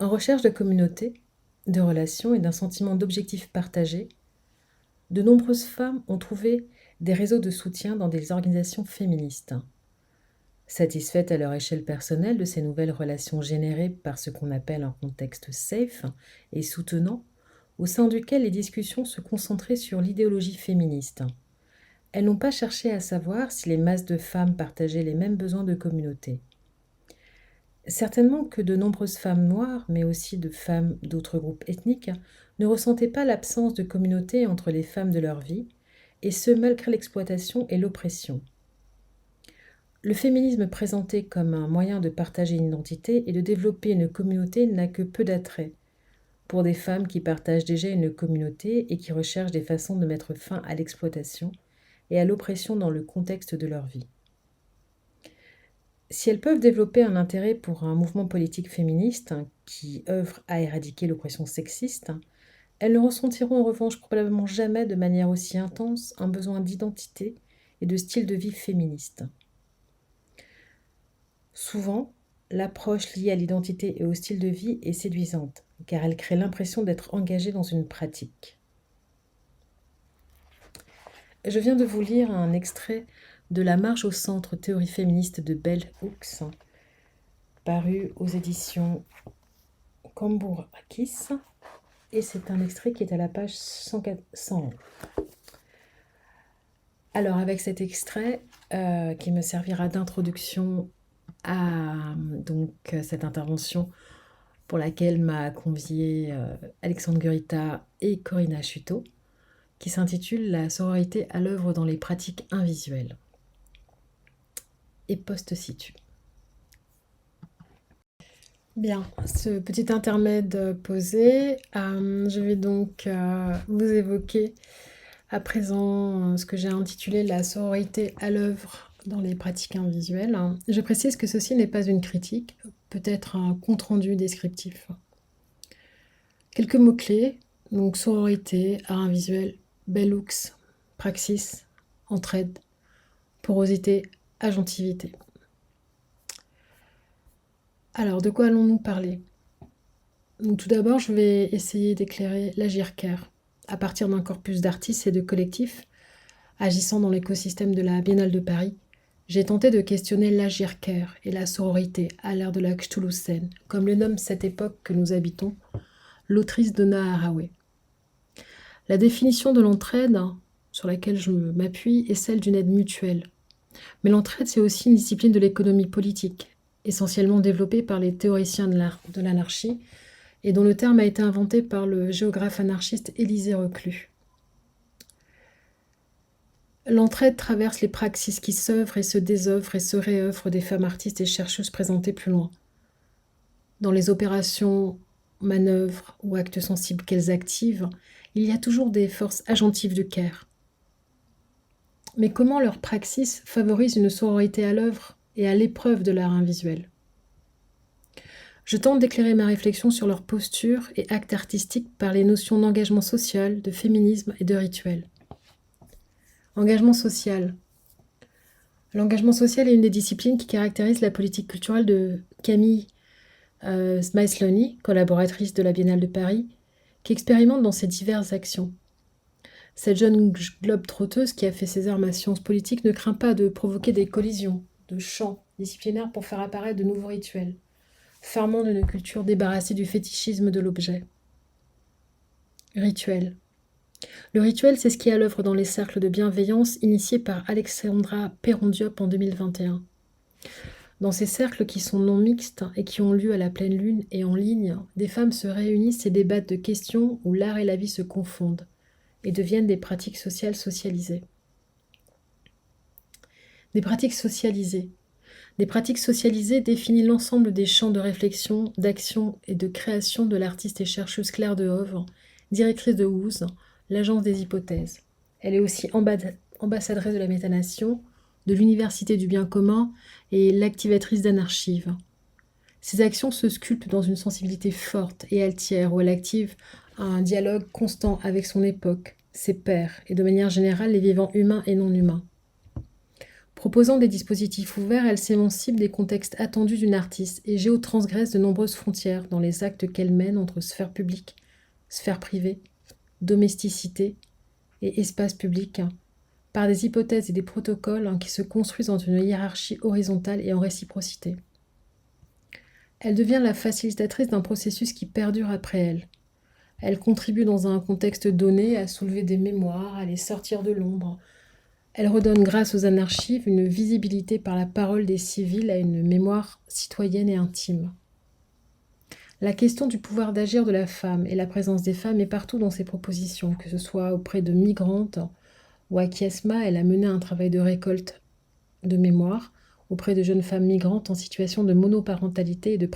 En recherche de communauté, de relations et d'un sentiment d'objectif partagé, de nombreuses femmes ont trouvé des réseaux de soutien dans des organisations féministes. Satisfaites à leur échelle personnelle de ces nouvelles relations générées par ce qu'on appelle un contexte safe et soutenant, au sein duquel les discussions se concentraient sur l'idéologie féministe. Elles n'ont pas cherché à savoir si les masses de femmes partageaient les mêmes besoins de communauté. Certainement que de nombreuses femmes noires, mais aussi de femmes d'autres groupes ethniques, ne ressentaient pas l'absence de communauté entre les femmes de leur vie, et ce malgré l'exploitation et l'oppression. Le féminisme présenté comme un moyen de partager une identité et de développer une communauté n'a que peu d'attrait pour des femmes qui partagent déjà une communauté et qui recherchent des façons de mettre fin à l'exploitation et à l'oppression dans le contexte de leur vie. Si elles peuvent développer un intérêt pour un mouvement politique féministe qui œuvre à éradiquer l'oppression sexiste, elles ne ressentiront en revanche probablement jamais de manière aussi intense un besoin d'identité et de style de vie féministe. Souvent, l'approche liée à l'identité et au style de vie est séduisante, car elle crée l'impression d'être engagée dans une pratique. Je viens de vous lire un extrait de La marche au centre théorie féministe de Bell Hooks, paru aux éditions Cambourakis, et c'est un extrait qui est à la page 100. Alors avec cet extrait qui me servira d'introduction à cette intervention pour laquelle m'a convié Alexandre Gurita et Corinna Chuteau, qui s'intitule La sororité à l'œuvre dans les pratiques invisuelles. Et post-situ. Bien, ce petit intermède posé, je vais donc vous évoquer à présent ce que j'ai intitulé La sororité à l'œuvre dans les pratiques invisuelles. Je précise que ceci n'est pas une critique, peut-être un compte-rendu descriptif. Quelques mots-clés, donc sororité, art invisuel, bell looks, praxis, entraide, porosité, agentivité. Alors, de quoi allons-nous parler? Donc, tout d'abord, je vais essayer d'éclairer l'Agircare à partir d'un corpus d'artistes et de collectifs agissant dans l'écosystème de la Biennale de Paris. J'ai tenté de questionner l'Agircare et la sororité à l'ère de la Cthulhu-scène, comme le nomme cette époque que nous habitons l'autrice Donna Haraway. La définition de l'entraide, sur laquelle je m'appuie, est celle d'une aide mutuelle. Mais l'entraide, c'est aussi une discipline de l'économie politique, essentiellement développée par les théoriciens de l'anarchie, et dont le terme a été inventé par le géographe anarchiste Élisée Reclus. L'entraide traverse les praxis qui s'œuvrent et se désœuvrent et se réœuvrent des femmes artistes et chercheuses présentées plus loin. Dans les opérations, manœuvres ou actes sensibles qu'elles activent, il y a toujours des forces agentives du care. Mais comment leur praxis favorise une sororité à l'œuvre et à l'épreuve de l'art invisuel? Je tente d'éclairer ma réflexion sur leur posture et actes artistiques par les notions d'engagement social, de féminisme et de rituel. Engagement social. L'engagement social est une des disciplines qui caractérise la politique culturelle de Camille Smyslany, collaboratrice de la Biennale de Paris, qui expérimente dans ses diverses actions. Cette jeune globe-trotteuse qui a fait ses armes à sciences politiques ne craint pas de provoquer des collisions, de champs disciplinaires pour faire apparaître de nouveaux rituels, ferment d'une culture débarrassée du fétichisme de l'objet. Rituel. Le rituel, c'est ce qui est à l'œuvre dans les cercles de bienveillance initiés par Alexandra Perron-Diop en 2021. Dans ces cercles qui sont non mixtes et qui ont lieu à la pleine lune et en ligne, des femmes se réunissent et débattent de questions où l'art et la vie se confondent et deviennent des pratiques sociales socialisées. Des pratiques socialisées. Des pratiques socialisées définissent l'ensemble des champs de réflexion, d'action et de création de l'artiste et chercheuse Claire Dehoovre, directrice de WOOZ, l'agence des hypothèses. Elle est aussi ambassadrice de la métanation, de l'Université du bien commun et l'activatrice d'Anarchive. Ses actions se sculptent dans une sensibilité forte et altière où elle active un dialogue constant avec son époque, ses pairs et de manière générale les vivants humains et non humains. Proposant des dispositifs ouverts, elle s'émancipe des contextes attendus d'une artiste et géotransgresse de nombreuses frontières dans les actes qu'elle mène entre sphère publique, sphère privée, domesticité et espace public, par des hypothèses et des protocoles qui se construisent dans une hiérarchie horizontale et en réciprocité. Elle devient la facilitatrice d'un processus qui perdure après elle. Elle contribue dans un contexte donné à soulever des mémoires, à les sortir de l'ombre. Elle redonne grâce aux anarchives une visibilité par la parole des civils à une mémoire citoyenne et intime. La question du pouvoir d'agir de la femme et la présence des femmes est partout dans ses propositions, que ce soit auprès de migrantes ou à Kiesma, elle a mené un travail de récolte de mémoire auprès de jeunes femmes migrantes en situation de monoparentalité et de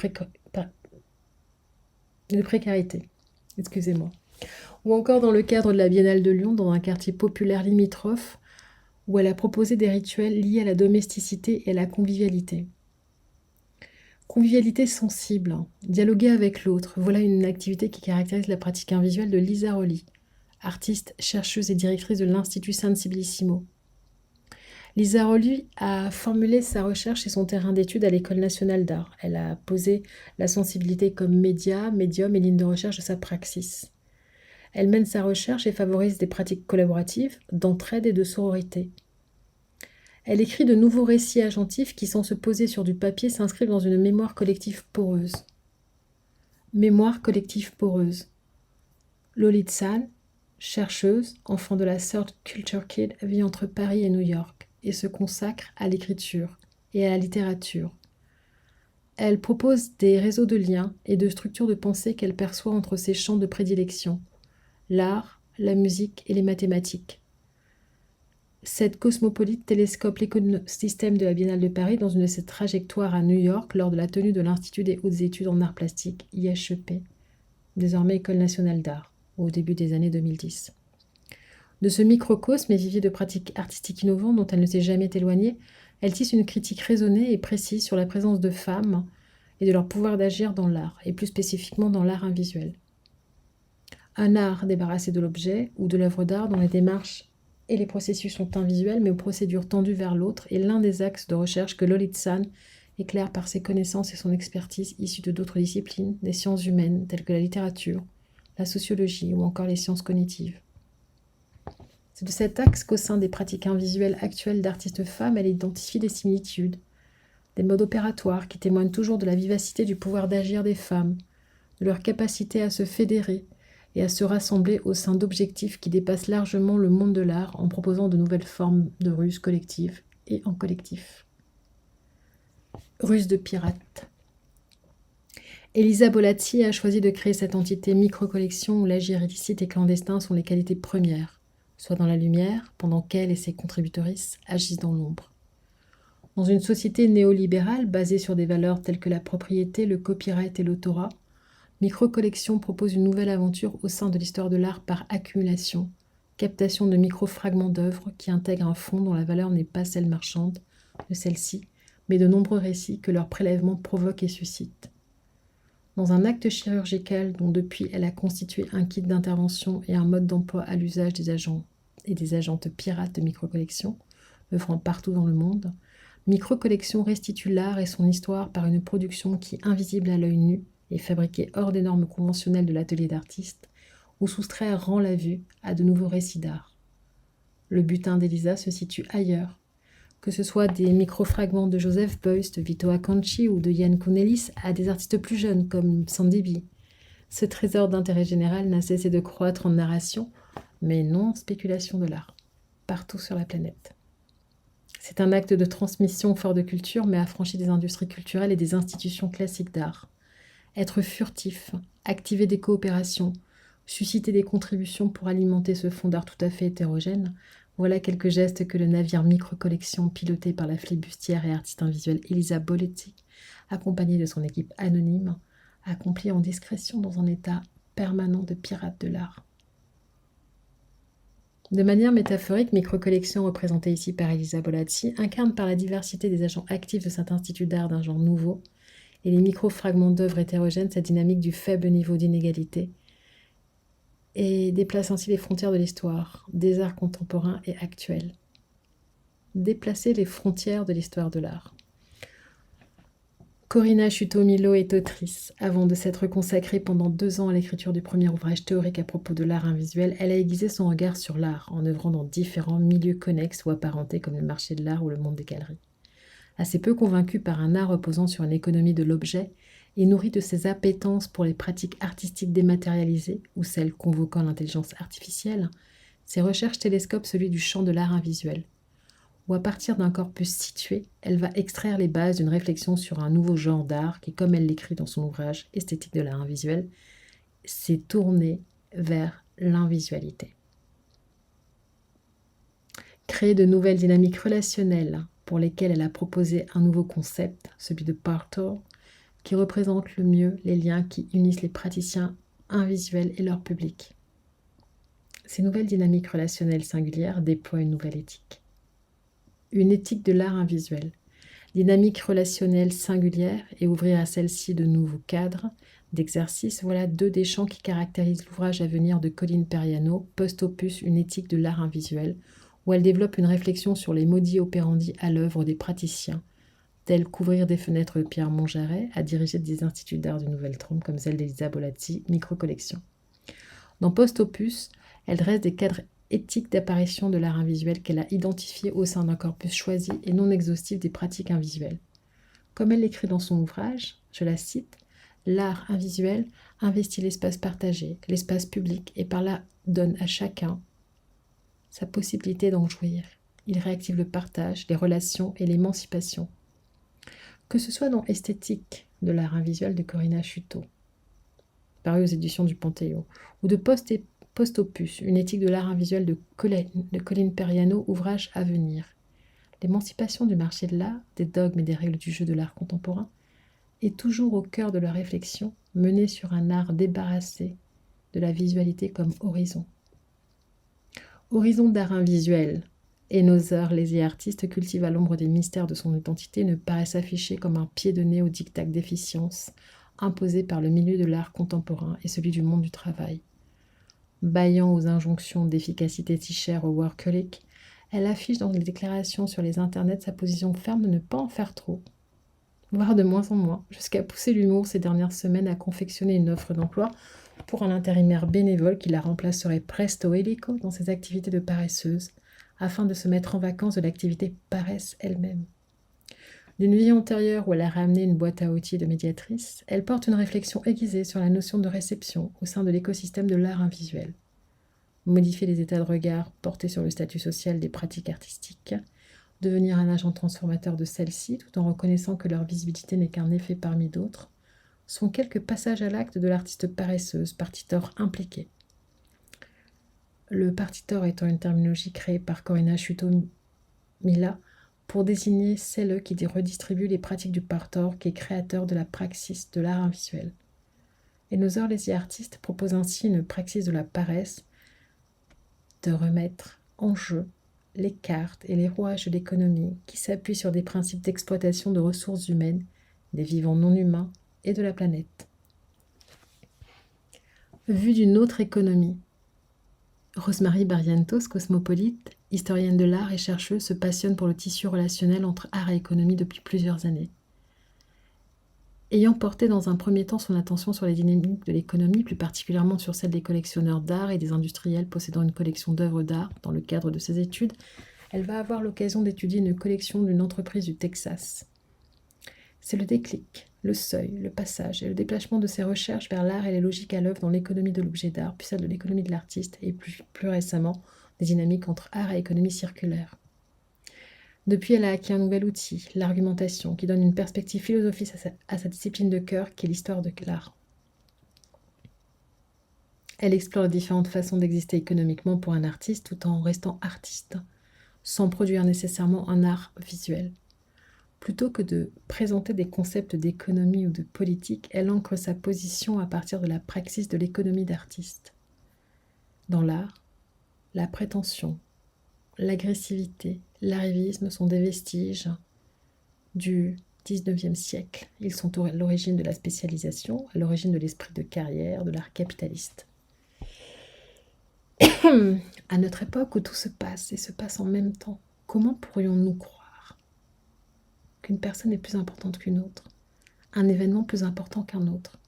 précarité. Excusez-moi. Ou encore dans le cadre de la Biennale de Lyon, dans un quartier populaire limitrophe, où elle a proposé des rituels liés à la domesticité et à la convivialité. Convivialité sensible, dialoguer avec l'autre, voilà une activité qui caractérise la pratique invisuelle de Lisa Rowley, artiste, chercheuse et directrice de l'Institut Sensibilissimo. Lisa Rowley a formulé sa recherche et son terrain d'étude à l'École nationale d'art. Elle a posé la sensibilité comme média, médium et ligne de recherche de sa praxis. Elle mène sa recherche et favorise des pratiques collaboratives, d'entraide et de sororité. Elle écrit de nouveaux récits agentifs qui, sans se poser sur du papier, s'inscrivent dans une mémoire collective poreuse. Mémoire collective poreuse. Lolit San, chercheuse, enfant de la Third Culture Kid, vit entre Paris et New York et se consacre à l'écriture et à la littérature. Elle propose des réseaux de liens et de structures de pensée qu'elle perçoit entre ses champs de prédilection, l'art, la musique et les mathématiques. Cette cosmopolite télescope l'écosystème de la Biennale de Paris dans une de ses trajectoires à New York lors de la tenue de l'Institut des hautes études en arts plastiques, IHEP, désormais École nationale d'art, au début des années 2010. De ce microcosme et vivier de pratiques artistiques innovantes dont elle ne s'est jamais éloignée, elle tisse une critique raisonnée et précise sur la présence de femmes et de leur pouvoir d'agir dans l'art, et plus spécifiquement dans l'art invisuel. Un art débarrassé de l'objet ou de l'œuvre d'art dont les démarches et les processus sont invisuels mais aux procédures tendues vers l'autre est l'un des axes de recherche que Lolit San éclaire par ses connaissances et son expertise issues de d'autres disciplines, des sciences humaines telles que la littérature, la sociologie ou encore les sciences cognitives. C'est de cet axe qu'au sein des pratiques invisuelles actuelles d'artistes femmes, elle identifie des similitudes, des modes opératoires qui témoignent toujours de la vivacité du pouvoir d'agir des femmes, de leur capacité à se fédérer et à se rassembler au sein d'objectifs qui dépassent largement le monde de l'art en proposant de nouvelles formes de ruses collectives et en collectif. Ruse de pirate. Elisa Bolazzi a choisi de créer cette entité micro-collection où l'agir illicite et clandestin sont les qualités premières, soit dans la lumière, pendant qu'elle et ses contributrices agissent dans l'ombre. Dans une société néolibérale basée sur des valeurs telles que la propriété, le copyright et l'autorat, Microcollection propose une nouvelle aventure au sein de l'histoire de l'art par accumulation, captation de micro-fragments d'œuvres qui intègrent un fond dont la valeur n'est pas celle marchande de celle-ci, mais de nombreux récits que leur prélèvement provoque et suscite. Dans un acte chirurgical dont depuis elle a constitué un kit d'intervention et un mode d'emploi à l'usage des agents et des agentes pirates de microcollection, œuvrant partout dans le monde, Microcollection restitue l'art et son histoire par une production qui, invisible à l'œil nu, est fabriquée hors des normes conventionnelles de l'atelier d'artiste, ou soustraire rend la vue à de nouveaux récits d'art. Le butin d'Elisa se situe ailleurs, que ce soit des micro-fragments de Joseph Beuys, de Vito Acconci ou de Yann Kounelis à des artistes plus jeunes comme Sandy Bee. Ce trésor d'intérêt général n'a cessé de croître en narration, mais non en spéculation de l'art, partout sur la planète. C'est un acte de transmission fort de culture, mais affranchi des industries culturelles et des institutions classiques d'art. Être furtif, activer des coopérations, susciter des contributions pour alimenter ce fonds d'art tout à fait hétérogène, voilà quelques gestes que le navire Microcollection, piloté par la flibustière et artiste invisuelle Elisa Bolazzi, accompagnée de son équipe anonyme, accomplit en discrétion dans un état permanent de pirate de l'art. De manière métaphorique, Microcollection, représentée ici par Elisa Bolazzi, incarne par la diversité des agents actifs de cet institut d'art d'un genre nouveau, et les micro-fragments d'œuvres hétérogènes, cette dynamique du faible niveau d'inégalité, et déplace ainsi les frontières de l'histoire, des arts contemporains et actuels. déplacer les frontières de l'histoire de l'art. Corina Sciuto-Milo est autrice. Avant de s'être consacrée pendant 2 ans à l'écriture du premier ouvrage théorique à propos de l'art invisuel, elle a aiguisé son regard sur l'art en œuvrant dans différents milieux connexes ou apparentés comme le marché de l'art ou le monde des galeries. Assez peu convaincue par un art reposant sur une économie de l'objet et nourrie de ses appétences pour les pratiques artistiques dématérialisées ou celles convoquant l'intelligence artificielle, ses recherches télescopent celui du champ de l'art invisuel, où à partir d'un corpus situé, elle va extraire les bases d'une réflexion sur un nouveau genre d'art qui, comme elle l'écrit dans son ouvrage Esthétique de l'art invisuel, s'est tourné vers l'invisualité. Créer de nouvelles dynamiques relationnelles pour lesquelles elle a proposé un nouveau concept, celui de parter, qui représente le mieux les liens qui unissent les praticiens invisuels et leur public. Ces nouvelles dynamiques relationnelles singulières déploient une nouvelle éthique. Une éthique de l'art invisuel, dynamique relationnelle singulière et ouvrir à celle-ci de nouveaux cadres d'exercice, voilà 2 des champs qui caractérisent l'ouvrage à venir de Colline Periano, post-opus Une éthique de l'art invisuel, où elle développe une réflexion sur les modus operandi à l'œuvre des praticiens, tels qu'ouvrir des fenêtres de Pierre Monjaret à diriger des instituts d'art du Nouvel Trône comme celle d'Elisa Bolazzi, micro-collection. Dans Post-opus, elle dresse des cadres éthiques d'apparition de l'art invisuel qu'elle a identifiés au sein d'un corpus choisi et non exhaustif des pratiques invisuelles. Comme elle l'écrit dans son ouvrage, je la cite, « L'art invisuel investit l'espace partagé, l'espace public et par là donne à chacun sa possibilité d'en jouir. Il réactive le partage, les relations et l'émancipation. » Que ce soit dans Esthétique de l'art invisuel de Corina Sciuto, paru aux éditions du Panthéon, ou de Post-opus, une éthique de l'art invisuel de Colline Periano, ouvrage à venir. L'émancipation du marché de l'art, des dogmes et des règles du jeu de l'art contemporain, est toujours au cœur de leur réflexion, menée sur un art débarrassé de la visualité comme horizon. Horizon d'art invisuel, Enoser, les artistes cultivent à l'ombre des mystères de son identité, ne paraissent afficher comme un pied de nez au diktat d'efficience imposé par le milieu de l'art contemporain et celui du monde du travail. Bâillant aux injonctions d'efficacité si chères au workaholic, elle affiche dans les déclarations sur les internets sa position ferme de ne pas en faire trop, voire de moins en moins, jusqu'à pousser l'humour ces dernières semaines à confectionner une offre d'emploi pour un intérimaire bénévole qui la remplacerait presto helico dans ses activités de paresseuse, afin de se mettre en vacances de l'activité paresse elle-même. D'une vie antérieure où elle a ramené une boîte à outils de médiatrice, elle porte une réflexion aiguisée sur la notion de réception au sein de l'écosystème de l'art invisuel. Modifier les états de regard portés sur le statut social des pratiques artistiques, devenir un agent transformateur de celles-ci tout en reconnaissant que leur visibilité n'est qu'un effet parmi d'autres, sont quelques passages à l'acte de l'artiste paresseuse, partitor impliqué. Le partitor étant une terminologie créée par Corina Sciuto-Milo pour désigner celle qui redistribue les pratiques du partor qui est créateur de la praxis de l'art invisuel. Et nos les artistes proposent ainsi une praxis de la paresse de remettre en jeu les cartes et les rouages de l'économie qui s'appuient sur des principes d'exploitation de ressources humaines, des vivants non humains et de la planète. Vue d'une autre économie, Rosemary Barrientos, cosmopolite, historienne de l'art et chercheuse, se passionne pour le tissu relationnel entre art et économie depuis plusieurs années. Ayant porté dans un premier temps son attention sur les dynamiques de l'économie, plus particulièrement sur celle des collectionneurs d'art et des industriels possédant une collection d'œuvres d'art dans le cadre de ses études, elle va avoir l'occasion d'étudier une collection d'une entreprise du Texas. C'est le déclic, le seuil, le passage et le déplacement de ses recherches vers l'art et les logiques à l'œuvre dans l'économie de l'objet d'art, puis celle de l'économie de l'artiste et plus récemment des dynamiques entre art et économie circulaire. Depuis, elle a acquis un nouvel outil, l'argumentation, qui donne une perspective philosophique à sa discipline de cœur qui est l'histoire de l'art. Elle explore les différentes façons d'exister économiquement pour un artiste tout en restant artiste, sans produire nécessairement un art visuel. Plutôt que de présenter des concepts d'économie ou de politique, elle ancre sa position à partir de la praxis de l'économie d'artiste. Dans l'art, la prétention, l'agressivité, l'arrivisme sont des vestiges du XIXe siècle. Ils sont à l'origine de la spécialisation, à l'origine de l'esprit de carrière, de l'art capitaliste. À notre époque où tout se passe et se passe en même temps, Comment pourrions-nous croire qu'une personne est plus importante qu'une autre, un événement plus important qu'un autre?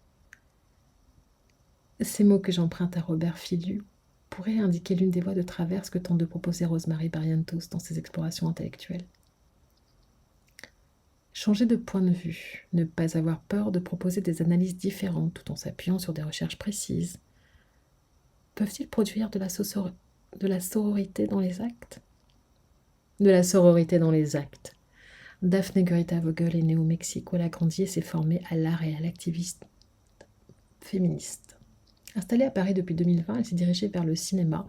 Ces mots que j'emprunte à Robert Filiu pourraient indiquer l'une des voies de traverse que tente de proposer Rosemary Barrientos dans ses explorations intellectuelles. Changer de point de vue, ne pas avoir peur de proposer des analyses différentes tout en s'appuyant sur des recherches précises, peuvent-ils produire de la sororité dans les actes? De la sororité dans les actes. Daphne Guerrita Vogel est née au Mexique où elle a grandi et s'est formée à l'art et à l'activisme féministe. Installée à Paris depuis 2020, elle s'est dirigée vers le cinéma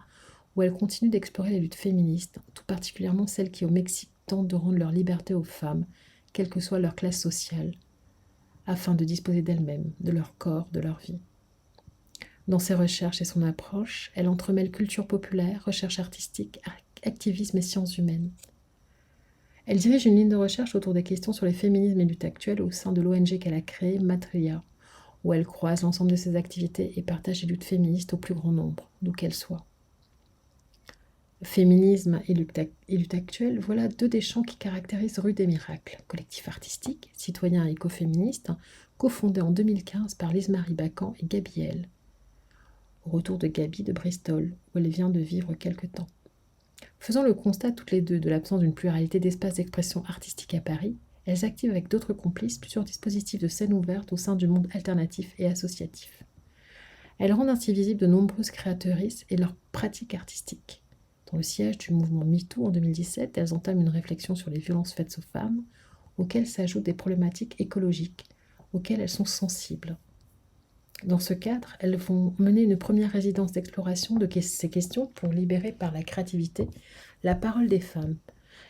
où elle continue d'explorer les luttes féministes, tout particulièrement celles qui au Mexique tentent de rendre leur liberté aux femmes, quelle que soit leur classe sociale, afin de disposer d'elles-mêmes, de leur corps, de leur vie. Dans ses recherches et son approche, elle entremêle culture populaire, recherche artistique, activisme et sciences humaines. Elle dirige une ligne de recherche autour des questions sur les féminismes et luttes actuelles au sein de l'ONG qu'elle a créée, Matria, où elle croise l'ensemble de ses activités et partage les luttes féministes au plus grand nombre, d'où qu'elles soient. Féminisme et lutte actuelle, voilà deux des champs qui caractérisent Rue des Miracles, collectif artistique, citoyen et écoféministe, cofondé en 2015 par Lise-Marie Bacan et Gabrielle. Au retour de Gabi de Bristol, où elle vient de vivre quelque temps. Faisant le constat toutes les deux de l'absence d'une pluralité d'espaces d'expression artistique à Paris, elles activent avec d'autres complices plusieurs dispositifs de scène ouverte au sein du monde alternatif et associatif. Elles rendent ainsi visibles de nombreuses créatrices et leurs pratiques artistiques. Dans le siège du mouvement MeToo en 2017, elles entament une réflexion sur les violences faites aux femmes, auxquelles s'ajoutent des problématiques écologiques, auxquelles elles sont sensibles. Dans ce cadre, elles vont mener une première résidence d'exploration de ces questions pour libérer par la créativité la parole des femmes,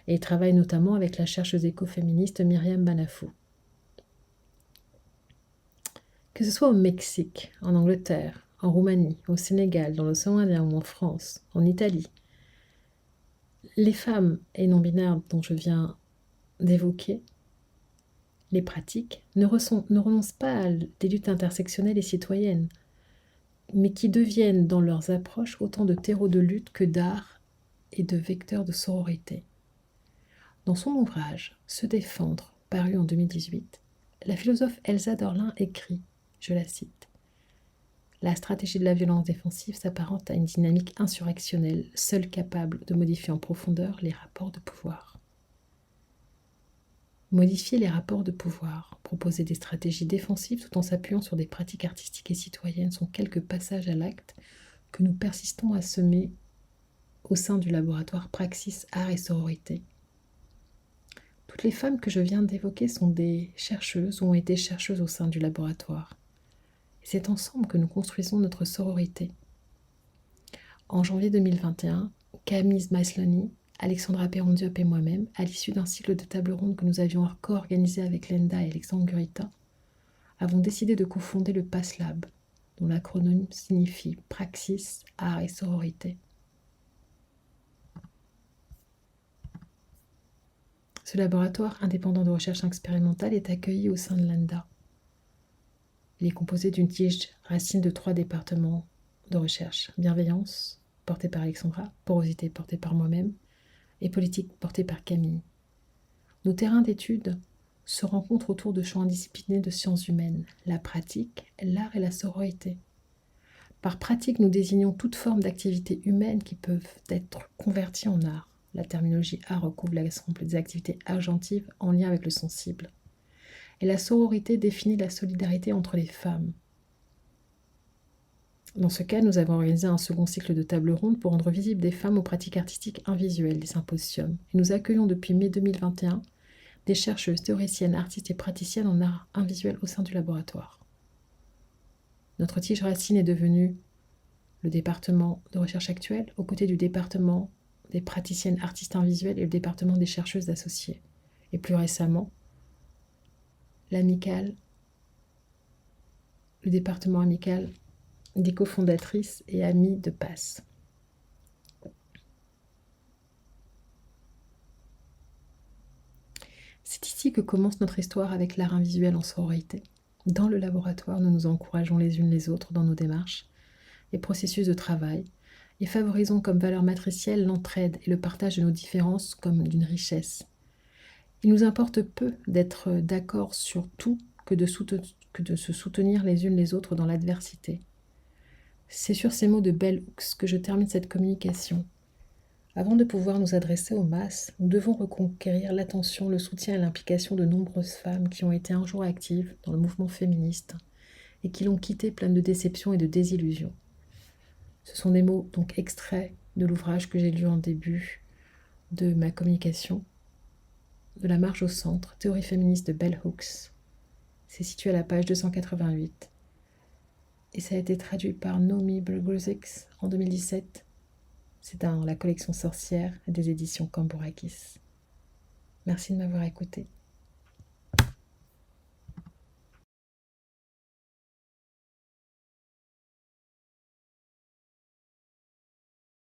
et travaillent notamment avec la chercheuse écoféministe Myriam Banafou. Que ce soit au Mexique, en Angleterre, en Roumanie, au Sénégal, dans l'océan Indien ou en France, en Italie, les femmes et non-binaires dont je viens d'évoquer les pratiques ne renoncent pas à des luttes intersectionnelles et citoyennes, mais qui deviennent dans leurs approches autant de terreaux de lutte que d'art et de vecteurs de sororité. Dans son ouvrage « Se défendre », paru en 2018, la philosophe Elsa Dorlin écrit, je la cite, « La stratégie de la violence défensive s'apparente à une dynamique insurrectionnelle, seule capable de modifier en profondeur les rapports de pouvoir. » Modifier les rapports de pouvoir, proposer des stratégies défensives tout en s'appuyant sur des pratiques artistiques et citoyennes sont quelques passages à l'acte que nous persistons à semer au sein du laboratoire Praxis Art et Sororité. Toutes les femmes que je viens d'évoquer sont des chercheuses ou ont été chercheuses au sein du laboratoire. Et c'est ensemble que nous construisons notre sororité. En janvier 2021, Camille Maslany, Alexandra Perron-Diop et moi-même, à l'issue d'un cycle de tables rondes que nous avions co-organisé avec Lenda et Alexandre Gurita, avons décidé de cofonder le PASS Lab, dont l'acronyme signifie Praxis, Art et Sororité. Ce laboratoire indépendant de recherche expérimentale est accueilli au sein de Lenda. Il est composé d'une tige racine de 3 départements de recherche. Bienveillance, portée par Alexandra, porosité, portée par moi-même, et politique, portée par Camille. Nos terrains d'études se rencontrent autour de champs indisciplinés de sciences humaines, la pratique, l'art et la sororité. Par pratique, nous désignons toute forme d'activité humaine qui peuvent être converties en art. La terminologie art recouvre l'ensemble des activités agentives en lien avec le sensible. Et la sororité définit la solidarité entre les femmes. Dans ce cas, nous avons organisé un second cycle de tables rondes pour rendre visibles des femmes aux pratiques artistiques invisuelles, des symposiums. Et nous accueillons depuis mai 2021 des chercheuses, théoriciennes, artistes et praticiennes en art invisuel au sein du laboratoire. Notre tige racine est devenue le département de recherche actuel, aux côtés du département des praticiennes artistes invisuelles et le département des chercheuses associées. Et plus récemment, l'amicale, le département amical des cofondatrices et amies de PASS. C'est ici que commence notre histoire avec l'art invisuel en sororité. Dans le laboratoire, nous nous encourageons les unes les autres dans nos démarches et processus de travail, et favorisons comme valeur matricielle l'entraide et le partage de nos différences comme d'une richesse. Il nous importe peu d'être d'accord sur tout que de se soutenir les unes les autres dans l'adversité. C'est sur ces mots de Bell Hooks que je termine cette communication. Avant de pouvoir nous adresser aux masses, nous devons reconquérir l'attention, le soutien et l'implication de nombreuses femmes qui ont été un jour actives dans le mouvement féministe et qui l'ont quitté pleines de déceptions et de désillusions. Ce sont des mots donc extraits de l'ouvrage que j'ai lu en début de ma communication, de La marge au centre, théorie féministe de Bell Hooks. C'est situé à la page 288 et ça a été traduit par Nomi Burgosix en 2017. C'est dans la collection Sorcière des éditions Cambourakis. Merci de m'avoir écouté.